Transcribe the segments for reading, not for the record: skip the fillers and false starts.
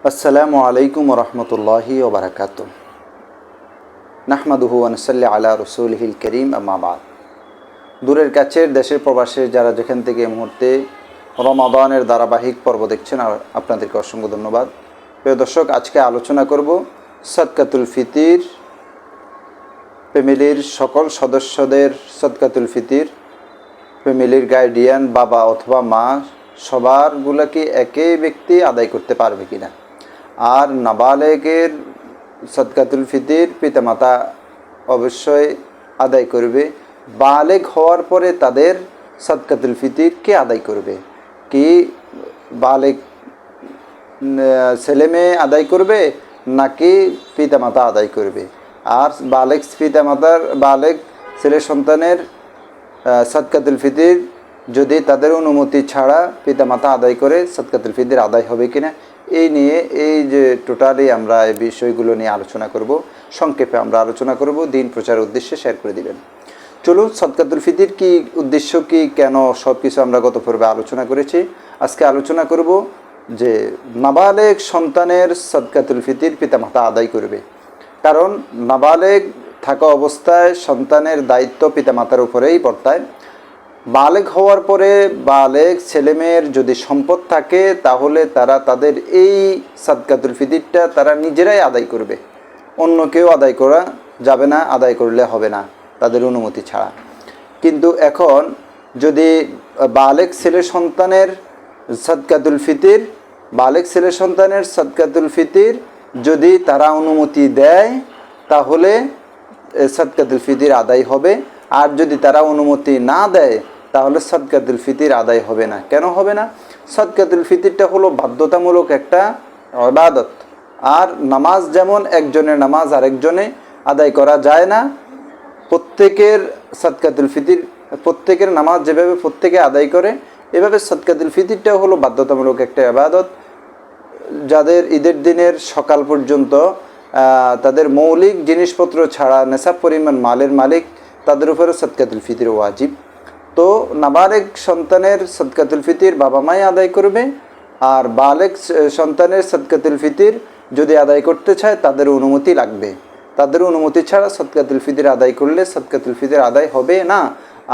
আসসালামু আলাইকুম রহমতুল্লাহি ওবরাকাতুহ। নাহমাদুহু ওয়া নুসাল্লি আলা রাসূলিহিল কারীম, আম্মা বাদ। দূরের কাছের দেশের প্রবাসে যারা যেখান থেকে এই মুহূর্তে রমাদানের ধারাবাহিক পর্ব দেখছেন, আপনাদেরকে অসংখ্য ধন্যবাদ। প্রিয় দর্শক, আজকে আলোচনা করব সদকাতুল ফিতির, ফ্যামিলির সকল সদস্যদের সদকাতুল ফিতির, ফ্যামিলির গার্ডিয়ান বাবা অথবা মা সবারগুলো কি একই ব্যক্তি আদায় করতে পারবে কিনা, আর নাবালেগের সদকাতুল ফিতির পিতামাতা অবশ্যই আদায় করবে। বালেগ হওয়ার পরে তাদের সদকাতুল ফিতির কে আদায় করবে? কি বালেগ ছেলে মেয়ে আদায় করবে নাকি পিতামাতা আদায় করবে? আর বালেগ বালেগ ছেলে সন্তানের সদকাতুল ফিতির যদি তাদের অনুমতি ছাড়া পিতামাতা আদায় করে, সদকাতুল ফিতির আদায় হবে কিনা, এই নিয়ে এই যে টোটালি আমরা এই বিষয়গুলো নিয়ে আলোচনা করব। সংক্ষেপে আমরা আলোচনা করব, দিন প্রচারের উদ্দেশ্যে শেয়ার করে দিবেন। চলুন, সদকাতুল ফিতির কি, উদ্দেশ্য কি, কেন, সব কিছু আমরা গত পর্বে আলোচনা করেছি। আজকে আলোচনা করব যে নাবালেগ সন্তানের সদকাতুল ফিতির পিতামাতা আদায় করবে। কারণ নাবালেগ থাকা অবস্থায় সন্তানের দায়িত্ব পিতামাতার উপরেই বর্তায়। বালেগ হওয়ার পরে বালেগ ছেলেমেয়ের যদি সম্পদ থাকে তাহলে তারা তাদের এই সদকাতুল ফিতিরটা তারা নিজেরাই আদায় করবে, অন্য কেউ আদায় করা যাবে না, আদায় করলে হবে না তাদের অনুমতি ছাড়া। কিন্তু এখন যদি বালেগ ছেলে সন্তানের সদকাতুল ফিতির যদি তারা অনুমতি দেয় তাহলে সদকাতুল ফিতির আদায় হবে। আর যদি তারা অনুমতি না দেয় তাহলে সদকাতুল ফিতির আদায় হবে না। কেন হবে না? সদকাতুল ফিতিরটা হলো বাধ্যতামূলক একটা ইবাদত। আর নামাজ যেমন একজনের নামাজ আরেকজনে আদায় করা যায় না, প্রত্যেকের সদকাতুল ফিতির, প্রত্যেকের নামাজ যেভাবে প্রত্যেকে আদায় করে, এভাবে সদকাতুল ফিতিরটাও হলো বাধ্যতামূলক একটা ইবাদত। যাদের ঈদের দিনের সকাল পর্যন্ত তাদের মৌলিক জিনিসপত্র ছাড়া নেশাব পরিমাণ মালের মালিক, তাদের উপরে সদকাতুল ফিতির ওয়াজিব। তো নাবালেগ সন্তানের সদকাতুল ফিতির বাবা মাই আদায় করবে। আর বালেগ সন্তানের সদকাতুল ফিতির যদি আদায় করতে চায় তাদের অনুমতি লাগবে। তাদের অনুমতি ছাড়া সদকাতুল ফিতির আদায় করলে সদকাতুল ফিতির আদায় হবে না।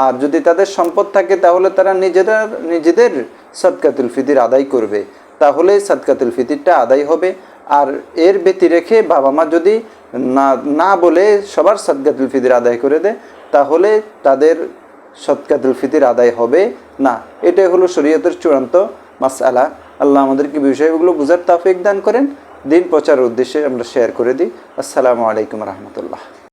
আর যদি তাদের সম্পদ থাকে তাহলে তারা নিজেদের সদকাতুল ফিতির আদায় করবে, তাহলে সদকাতুল ফিতিরটা আদায় হবে। আর এর ব্যতি রেখে বাবা মা যদি না বলে সবার সদকাতুল ফিতির আদায় করে দেয় তাহলে তাদের সদকাতুল ফিতির আদায় হবে না। এটাই হলো শরীয়তের চূড়ান্ত মাসআলা। আল্লাহ আমাদেরকে বিষয়গুলো বুঝার তৌফিক দান করেন। দিন প্রচারের উদ্দেশ্যে আমরা শেয়ার করে দিই। আসসালামু আলাইকুম রহমতুল্লাহ।